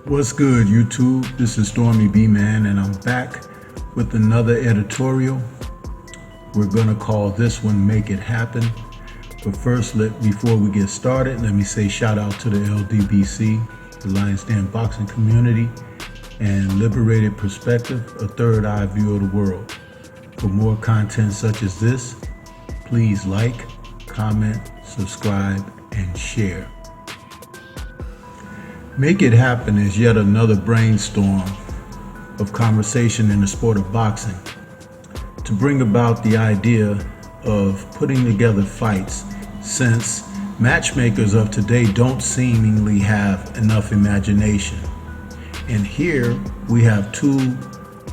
What's good, YouTube? This is STORMYBMAN, and I'm back with another editorial. We're gonna call this one "Make It Happen." But first, before we get started, let me say shout out to the LDBC, the Lions Den boxing community, and Liberated Perspective, a third eye view of the world. For more content such as this, please like, comment, subscribe, and share. Make It Happen is yet another brainstorm of conversation in the sport of boxing to bring about the idea of putting together fights, since matchmakers of today don't seemingly have enough imagination. And here we have two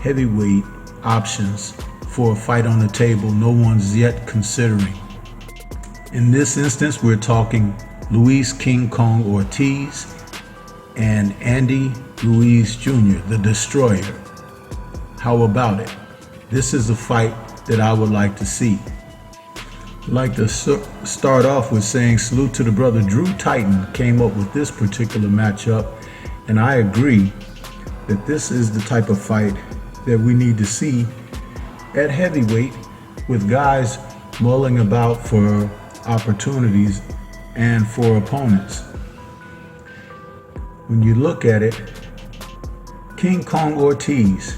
heavyweight options for a fight on the table no one's yet considering. In this instance, we're talking Luis King Kong Ortiz and Andy Ruiz Jr., the Destroyer. How about it? This is a fight that I would like to see. I'd like to start off with saying salute to the brother Drew Titan came up with this particular matchup, and I agree that this is the type of fight that we need to see at heavyweight, with guys mulling about for opportunities and for opponents. When you look at it, King Kong Ortiz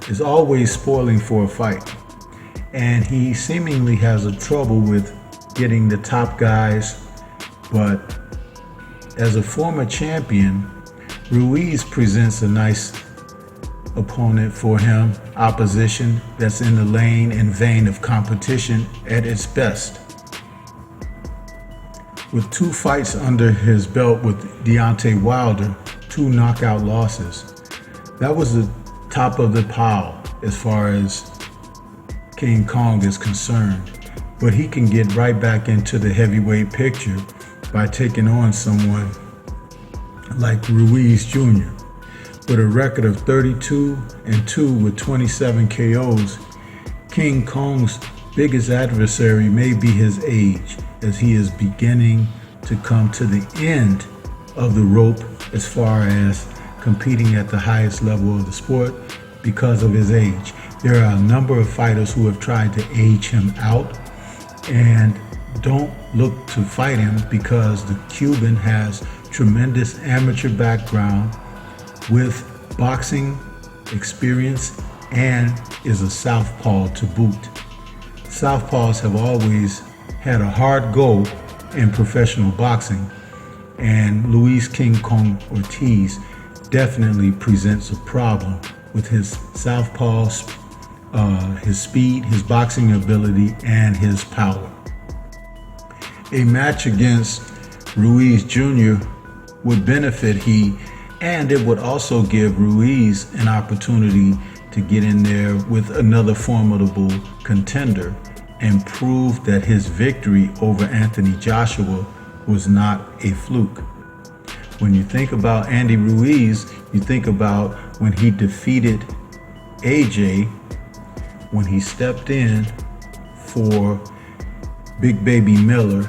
is always spoiling for a fight, and he seemingly has a trouble with getting the top guys, but as a former champion, Ruiz presents a nice opponent for him, opposition that's in the lane and vein of competition at its best. With 2 fights under his belt with Deontay Wilder, 2 knockout losses, that was the top of the pile as far as King Kong is concerned. But he can get right back into the heavyweight picture by taking on someone like Ruiz Jr. With a record of 32-2 with 27 KOs, King Kong's biggest adversary may be his age, as he is beginning to come to the end of the rope as far as competing at the highest level of the sport because of his age. There are a number of fighters who have tried to age him out and don't look to fight him because the Cuban has tremendous amateur background with boxing experience and is a southpaw to boot. Southpaws have always had a hard go in professional boxing, and Luis King Kong Ortiz definitely presents a problem with his southpaws, his speed, his boxing ability, and his power. A match against Ruiz Jr. would benefit he, and it would also give Ruiz an opportunity to get in there with another formidable contender and prove that his victory over Anthony Joshua was not a fluke. When you think about Andy Ruiz, you think about when he defeated AJ, when he stepped in for Big Baby Miller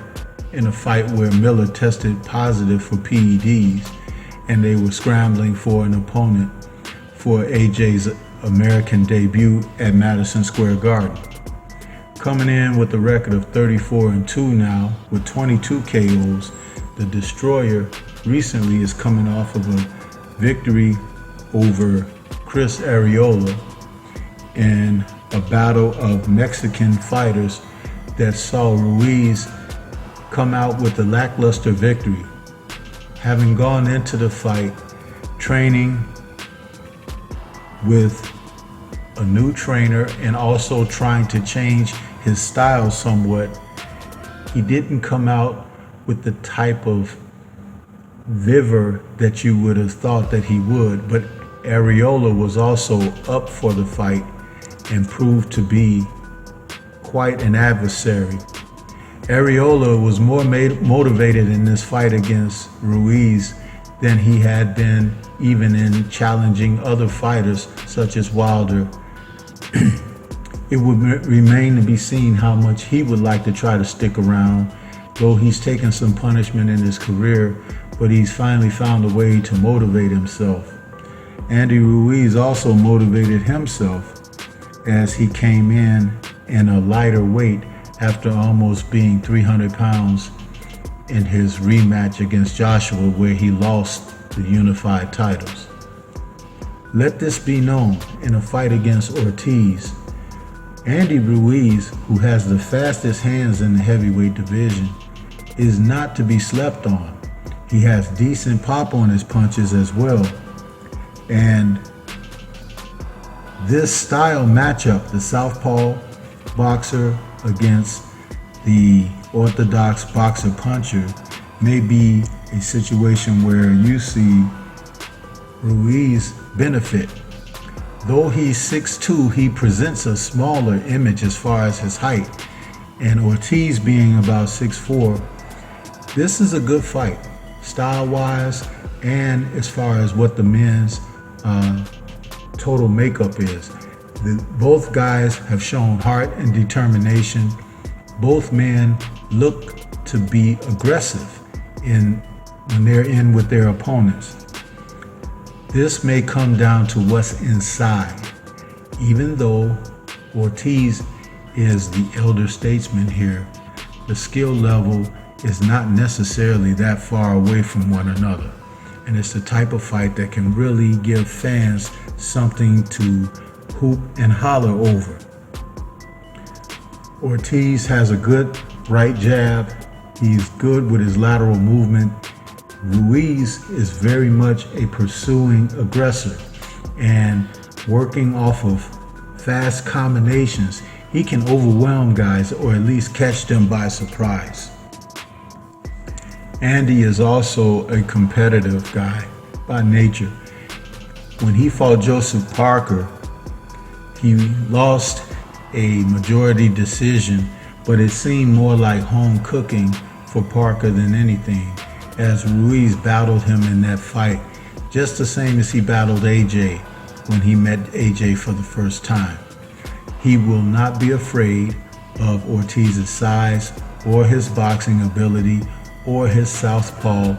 in a fight where Miller tested positive for PEDs, and they were scrambling for an opponent for AJ's American debut at Madison Square Garden. Coming in with a record of 34-2 now with 22 KOs, the Destroyer recently is coming off of a victory over Chris Arreola in a battle of Mexican fighters that saw Ruiz come out with a lackluster victory, having gone into the fight training with a new trainer and also trying to change his style somewhat. He didn't come out with the type of vigor that you would have thought that he would, but Arreola was also up for the fight and proved to be quite an adversary. Arreola was more motivated in this fight against Ruiz than he had been even in challenging other fighters such as Wilder. It would remain to be seen how much he would like to try to stick around, though he's taken some punishment in his career but he's finally found a way to motivate himself. Andy Ruiz also motivated himself as he came in a lighter weight after almost being 300 pounds in his rematch against Joshua, where he lost the unified titles. Let this be known, in a fight against ORTIZ, Andy Ruiz, who has the fastest hands in the heavyweight division, is not to be slept on. He has decent pop on his punches as well. And this style matchup, the southpaw boxer against the orthodox boxer puncher, may be a situation where you see Ruiz benefit. Though he's 6'2", he presents a smaller image as far as his height, and ORTIZ being about 6'4", this is a good fight, style-wise, and as far as what the men's total makeup is. Both guys have shown heart and determination. Both men look to be aggressive when they're in with their opponents. This may come down to what's inside. Even though ORTIZ is the elder statesman here, the skill level is not necessarily that far away from one another. And it's the type of fight that can really give fans something to hoop and holler over. ORTIZ has a good right jab. He's good with his lateral movement. Ruiz is very much a pursuing aggressor, and working off of fast combinations, he can overwhelm guys or at least catch them by surprise. Andy is also a competitive guy by nature. When he fought Joseph Parker, he lost a majority decision, but it seemed more like home cooking for Parker than anything, as Ruiz battled him in that fight, just the same as he battled AJ when he met AJ for the first time. He will not be afraid of ORTIZ's size or his boxing ability or his southpaw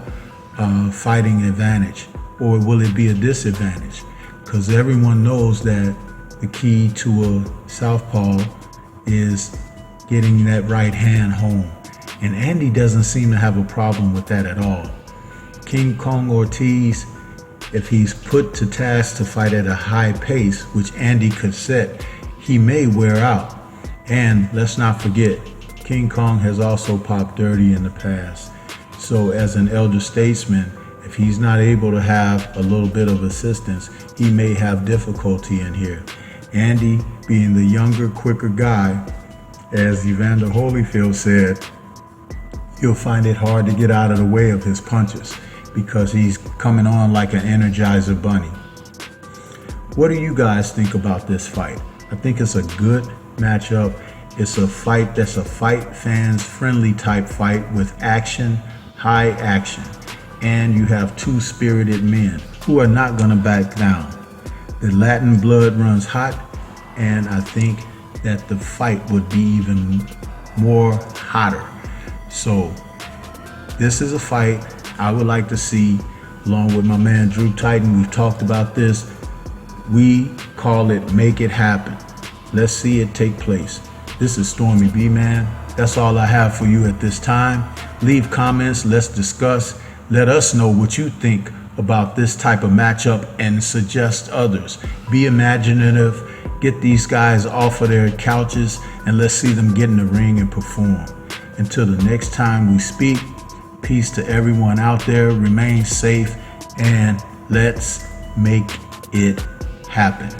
fighting advantage, or will it be a disadvantage? Because everyone knows that the key to a southpaw is getting that right hand home. And Andy doesn't seem to have a problem with that at all. King Kong ORTIZ, if he's put to task to fight at a high pace, which Andy could set, he may wear out. And let's not forget, King Kong has also popped dirty in the past. So as an elder statesman, if he's not able to have a little bit of assistance, he may have difficulty in here. Andy, being the younger, quicker guy, as Evander Holyfield said, he'll find it hard to get out of the way of his punches because he's coming on like an Energizer bunny. What do you guys think about this fight? I think it's a good matchup. It's a fight that's a fight fans friendly type fight with action, high action. And you have two spirited men who are not gonna back down. The Latin blood runs hot, and I think that the fight would be even more hotter. So this is a fight I would like to see, along with my man Drew Titan. We've talked about this. We call it Make It Happen. Let's see it take place. This is STORMYBMAN. That's all I have for you at this time. Leave comments, let's discuss. Let us know what you think about this type of matchup and suggest others. Be imaginative, get these guys off of their couches, and let's see them get in the ring and perform. Until the next time we speak, peace to everyone out there, remain safe, and let's make it happen.